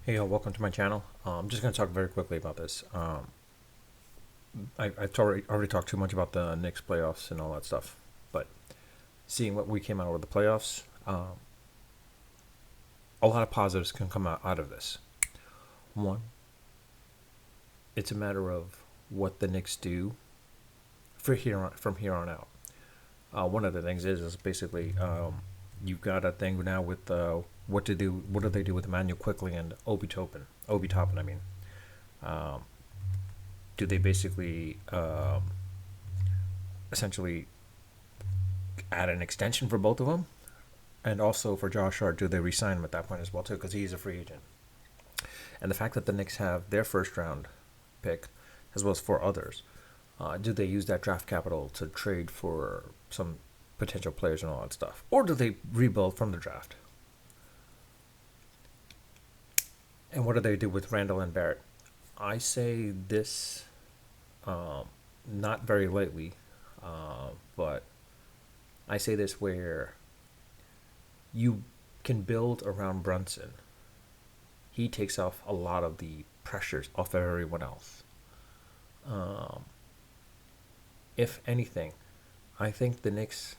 Hey, welcome to my channel. I'm just going to talk very quickly about this. I've already talked too much about the Knicks playoffs and all that stuff, but seeing what we came out with the playoffs, a lot of positives can come out of this. One, it's a matter of what the Knicks do from here on out. One of the things is basically you've got a thing now with what to do. What do they do with Emmanuel Quickly and Obi Toppin, I mean. Um, do they basically essentially add an extension for both of them? And also for Josh Hart, do they re-sign him at that point as well too? Because he's a free agent. And the fact that the Knicks have their first round pick, as well as four others, do they use that draft capital to trade for some potential players and all that stuff, or do they rebuild from the draft? And what do they do with Randall and Barrett? I say this not very lightly, but I say this where you can build around Brunson. He takes off a lot of the pressures off of everyone else. Um, if anything, I think the Knicks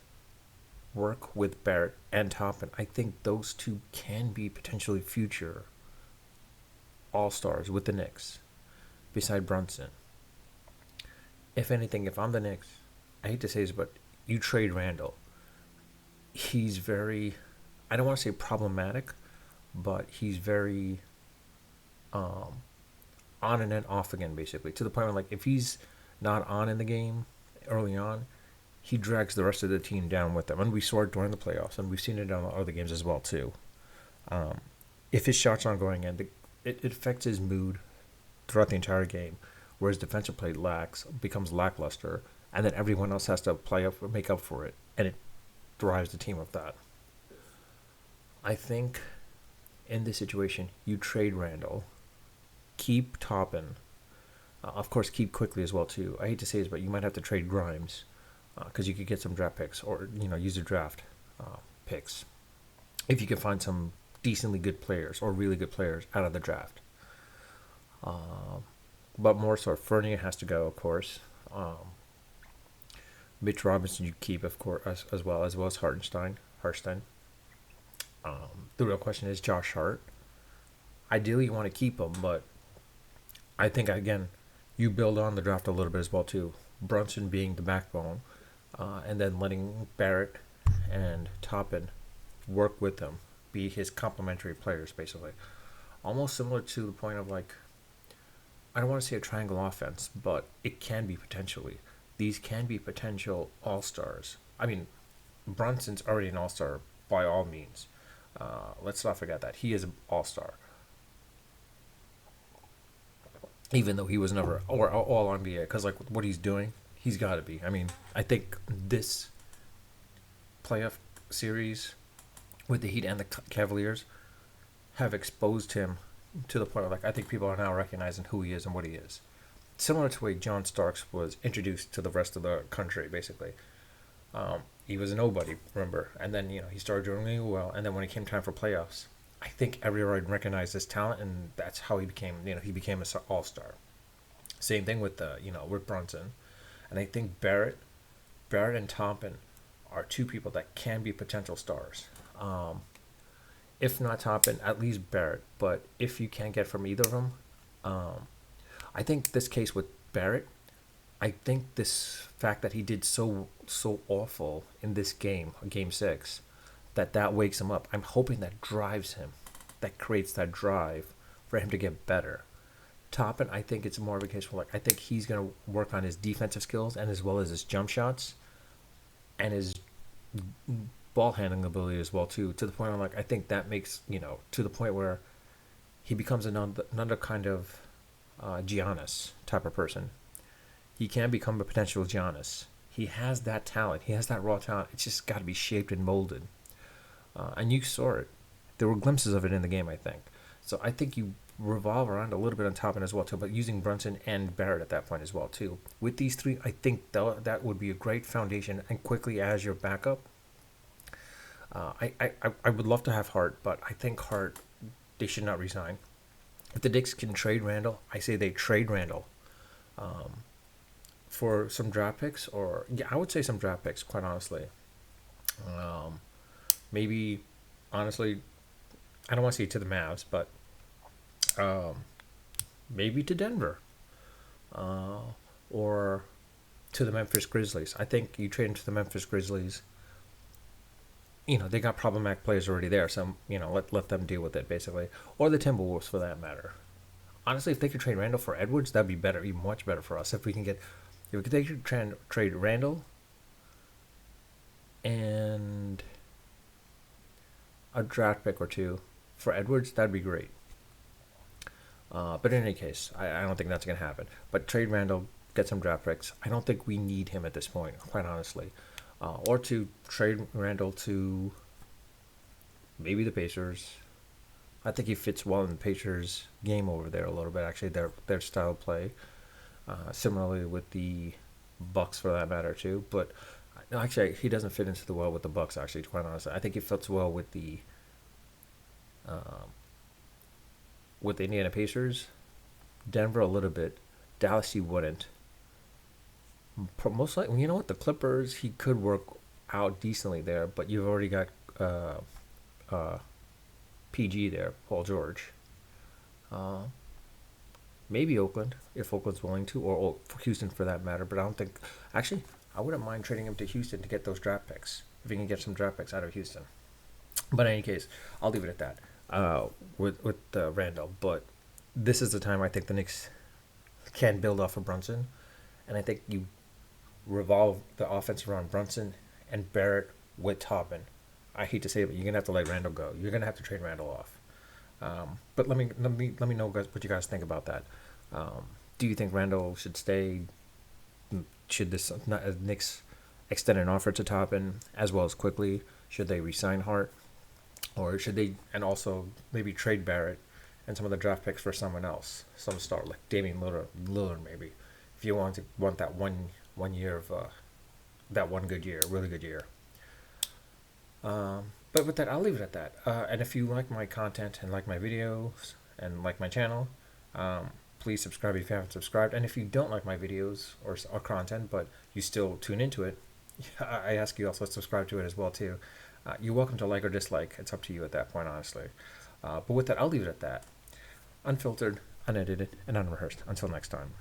work with Barrett and Toppin. I think those two can be potentially future all stars with the Knicks, beside Brunson. If anything, if I'm the Knicks, I hate to say this, but you trade Randall. He's very, I don't want to say problematic, but he's very um, on and then off again, basically, to the point where, like, if he's not on in the game early on, he drags the rest of the team down with him. And we saw it during the playoffs, and we've seen it on other games as well, too. Um, if his shots aren't going in, it affects his mood throughout the entire game, where his defensive play becomes lackluster, and then everyone else has to make up for it, and it drives the team of that. I think in this situation, you trade Randall, keep Toppin, of course, keep Quickly as well too. I hate to say this, but you might have to trade Grimes because you could get some draft picks, or use the draft picks if you can find some decently good players or really good players out of the draft. Um, but more so, Fournier has to go, of course. Mitch Robinson you keep, of course, as well as Hartenstein. Hartenstein. The real question is Josh Hart. Ideally, you want to keep him, but I think again, you build on the draft a little bit as well too. Brunson being the backbone, and then letting Barrett and Toppin work with him, be his complementary players, basically. Almost similar to the point of, like, I don't want to say a triangle offense, but it can be potentially. These can be potential all stars. I mean, Brunson's already an all star by all means. Let's not forget that he is an all star, even though he was never or all NBA. Because, like, what he's doing, he's got to be. I mean, I think this playoff series with the Heat and the Cavaliers have exposed him to the point where, like, I think people are now recognizing who he is and what he is. Similar to the way John Starks was introduced to the rest of the country, basically. He was a nobody, remember, and then he started doing really well. And then when it came time for playoffs, I think everyone recognized his talent, and that's how he became. He became an all star. Same thing with with Brunson, and I think Barrett and Toppin are two people that can be potential stars. Um, if not Toppin, at least Barrett. But if you can't get from either of them, um, I think this case with Barrett, I think this fact that he did so awful in this game 6, that wakes him up. I'm hoping that drives him, that creates that drive for him to get better. Toppin, I think it's more of a case where, like, I think he's gonna work on his defensive skills and as well as his jump shots and his ball handling ability as well too. To the point where, like, I think that makes to the point where he becomes another kind of Giannis type of person. He can become a potential Giannis. He has that talent. He has that raw talent. It's just got to be shaped and molded. And you saw it. There were glimpses of it in the game, I think. So I think you revolve around a little bit on top end as well too, but using Brunson and Barrett at that point as well too. With these three, I think that would be a great foundation. And Quickly as your backup, I would love to have Hart, but I think Hart they should not resign. If the Knicks can trade Randall, I say they trade Randall for some draft picks, or yeah, I would say some draft picks. Quite honestly, um, maybe honestly, I don't want to say to the Mavs, but um, maybe to Denver uh, or to the Memphis Grizzlies. I think you trade into the Memphis Grizzlies. They got problematic players already there, so let them deal with it basically, or the Timberwolves for that matter. Honestly, if they could trade Randall for Edwards, that'd be better, even much better for us. If they could trade Randall and a draft pick or two for Edwards, that'd be great. But in any case, I don't think that's going to happen. But trade Randall, get some draft picks. I don't think we need him at this point, quite honestly. Or to trade Randall to maybe the Pacers. I think he fits well in the Pacers' game over there a little bit. Actually, their style of play. Similarly with the Bucks for that matter too. But no, actually, he doesn't fit into the well with the Bucks. Actually, quite honestly, I think he fits well um, with the Indiana Pacers, Denver a little bit, Dallas he wouldn't. Most likely, you know what, the Clippers he could work out decently there, but you've already got uh, uh, PG there, Paul George. Uh, Maybe Oakland if Oakland's willing to, or for Houston for that matter. But I don't think actually I wouldn't mind trading him to Houston to get those draft picks if we can get some draft picks out of Houston. But in any case, I'll leave it at that with Randall. But this is the time I think the Knicks can build off of Brunson, and I think you revolve the offense around Brunson and Barrett with Toppin. I hate to say it, but you're gonna have to let Randall go. You're gonna have to trade Randall off. But let me know, guys, what you guys think about that. Do you think Randall should stay? Should this Knicks extend an offer to Toppin as well as quickly? Should they resign Hart, or should they and also maybe trade Barrett and some of the draft picks for someone else, some star like Damian Lillard maybe, if you want that one year of that one good year, really good year. But with that, I'll leave it at that. And if you like my content and like my videos and like my channel, please subscribe if you haven't subscribed. And if you don't like my videos or content, but you still tune into it, I ask you also to subscribe to it as well too. You're welcome to like or dislike. It's up to you at that point, honestly. But with that, I'll leave it at that. Unfiltered, unedited, and unrehearsed. Until next time.